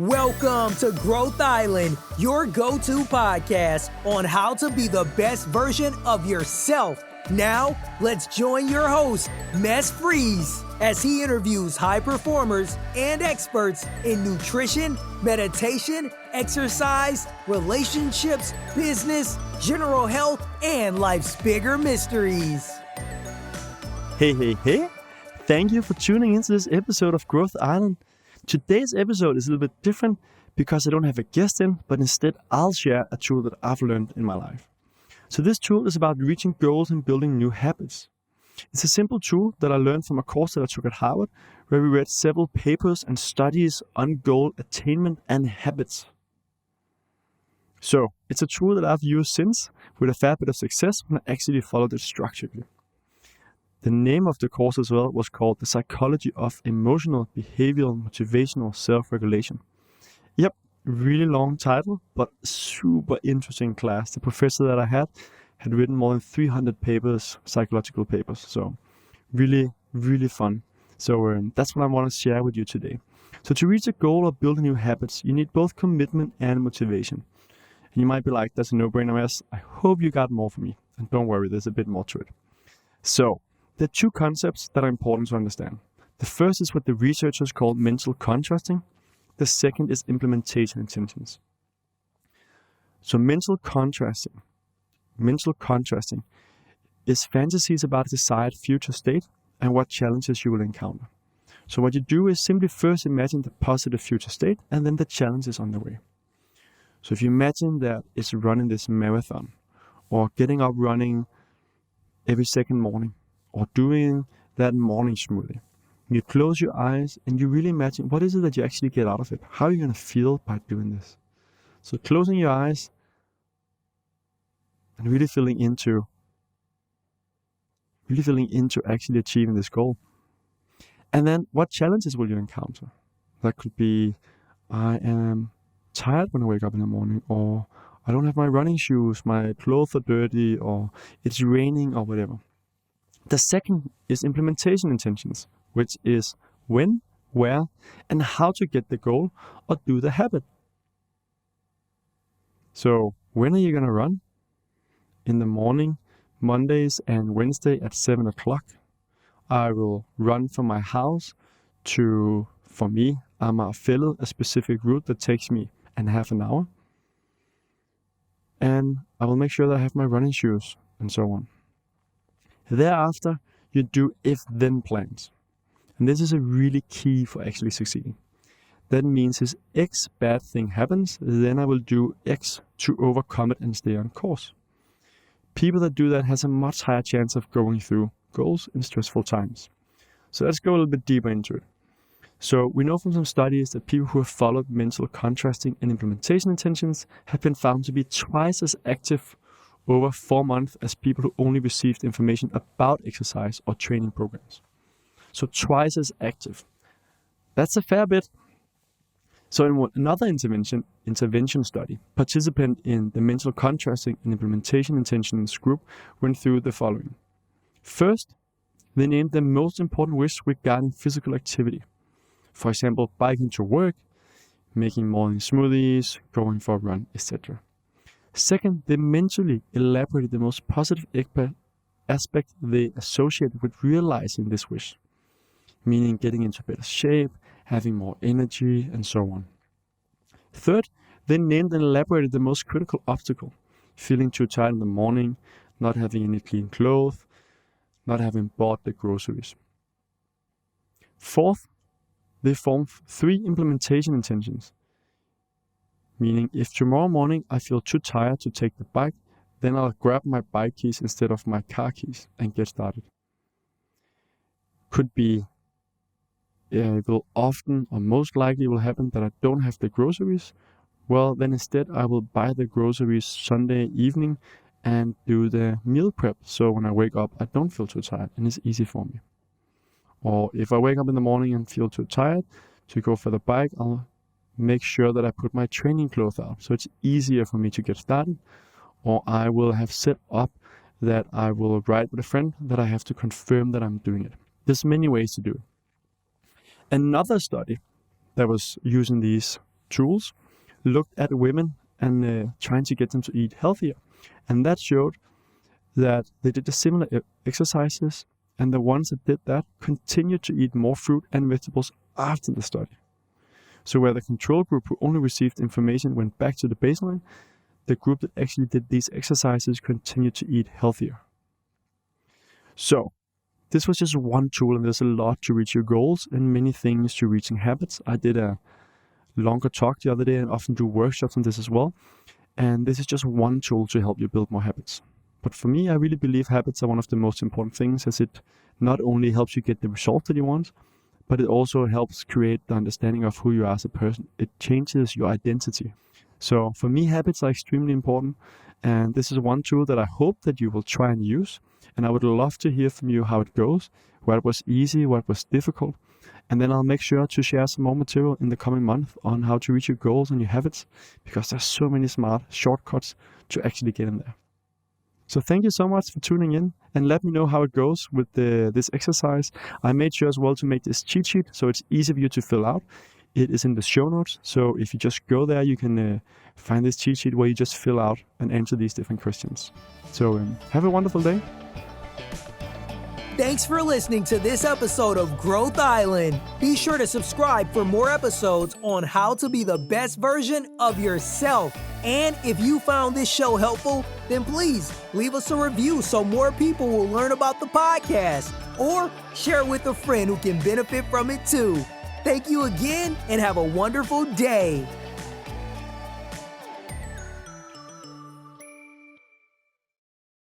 Welcome to Growth Island, your go-to podcast on how to be the best version of yourself. Now, let's join your host, Friis, as he interviews high performers and experts in nutrition, meditation, exercise, relationships, business, general health, and life's bigger mysteries. Hey. Thank you for tuning into this episode of Growth Island. Today's episode is a little bit different because I don't have a guest in, but instead I'll share a tool that I've learned in my life. So this tool is about reaching goals and building new habits. It's a simple tool that I learned from a course that I took at Harvard, where we read several papers and studies on goal attainment and habits. So it's a tool that I've used since with a fair bit of success when I actually followed it structurally. The name of the course as well was called The Psychology of Emotional, Behavioral, Motivational Self-Regulation. Yep, really long title, but super interesting class. The professor that I had written more than 300 papers, psychological papers. So really fun. So that's what I want to share with you today. So to reach a goal or build new habits, you need both commitment and motivation. And you might be like, that's a no-brainer, Wes. I hope you got more from me. And don't worry, there's a bit more to it. So there are two concepts that are important to understand. The first is what the researchers call mental contrasting. The second is implementation intentions. So mental contrasting is fantasies about a desired future state and what challenges you will encounter. So what you do is simply first imagine the positive future state and then the challenge is on the way. So if you imagine that it's running this marathon or getting up running every second morning, or doing that morning smoothie. You close your eyes and you really imagine what is it that you actually get out of it? How are you going to feel by doing this? So closing your eyes and really feeling into actually achieving this goal. And then what challenges will you encounter? That could be, I am tired when I wake up in the morning, or I don't have my running shoes, my clothes are dirty, or it's raining, or whatever. The second is implementation intentions, which is when, where, and how to get the goal or do the habit. So when are you going to run? In the morning, Mondays and Wednesday at 7 o'clock. I will run from my house to, for me, Amagerfællet, a specific route that takes me half an hour. And I will make sure that I have my running shoes and so on. Thereafter, you do if-then plans. And this is a really key for actually succeeding. That means if X bad thing happens, then I will do X to overcome it and stay on course. People that do that has a much higher chance of going through goals in stressful times. So let's go a little bit deeper into it. So we know from some studies that people who have followed mental contrasting and implementation intentions have been found to be twice as active over 4 months as people who only received information about exercise or training programs. So twice as active. That's a fair bit. So in another intervention study, participants in the mental contrasting and implementation intentions group went through the following. First, they named the most important wish regarding physical activity. For example, biking to work, making morning smoothies, going for a run, etc. Second, they mentally elaborated the most positive aspect they associated with realizing this wish, meaning getting into better shape, having more energy, and so on. Third, they named and elaborated the most critical obstacle, feeling too tired in the morning, not having any clean clothes, not having bought the groceries. Fourth, they formed 3 implementation intentions, meaning if tomorrow morning I feel too tired to take the bike, then I'll grab my bike keys instead of my car keys and get started. Could be, it will often or most likely will happen that I don't have the groceries. Well, then instead I will buy the groceries Sunday evening and do the meal prep. So when I wake up, I don't feel too tired and it's easy for me. Or if I wake up in the morning and feel too tired to go for the bike, I'll make sure that I put my training clothes out so it's easier for me to get started. Or I will have set up that I will ride with a friend that I have to confirm that I'm doing it. There's many ways to do it. Another study that was using these tools looked at women and trying to get them to eat healthier. And that showed that they did the similar exercises, and the ones that did that continued to eat more fruit and vegetables after the study. So where the control group who only received information went back to the baseline, the group that actually did these exercises continued to eat healthier. So this was just one tool, and there's a lot to reach your goals and many things to reaching habits. I did a longer talk the other day and often do workshops on this as well. And this is just one tool to help you build more habits. But for me, I really believe habits are one of the most important things, as it not only helps you get the result that you want, but it also helps create the understanding of who you are as a person. It changes your identity. So for me, habits are extremely important. And this is one tool that I hope that you will try and use. And I would love to hear from you how it goes, what was easy, what was difficult. And then I'll make sure to share some more material in the coming month on how to reach your goals and your habits, because there's so many smart shortcuts to actually get in there. So thank you so much for tuning in, and let me know how it goes with this exercise. I made sure as well to make this cheat sheet so it's easy for you to fill out. It is in the show notes, so if you just go there, you can find this cheat sheet where you just fill out and answer these different questions. So have a wonderful day. Thanks for listening to this episode of Growth Island. Be sure to subscribe for more episodes on how to be the best version of yourself. And if you found this show helpful, then please leave us a review so more people will learn about the podcast, or share it with a friend who can benefit from it too. Thank you again, and have a wonderful day.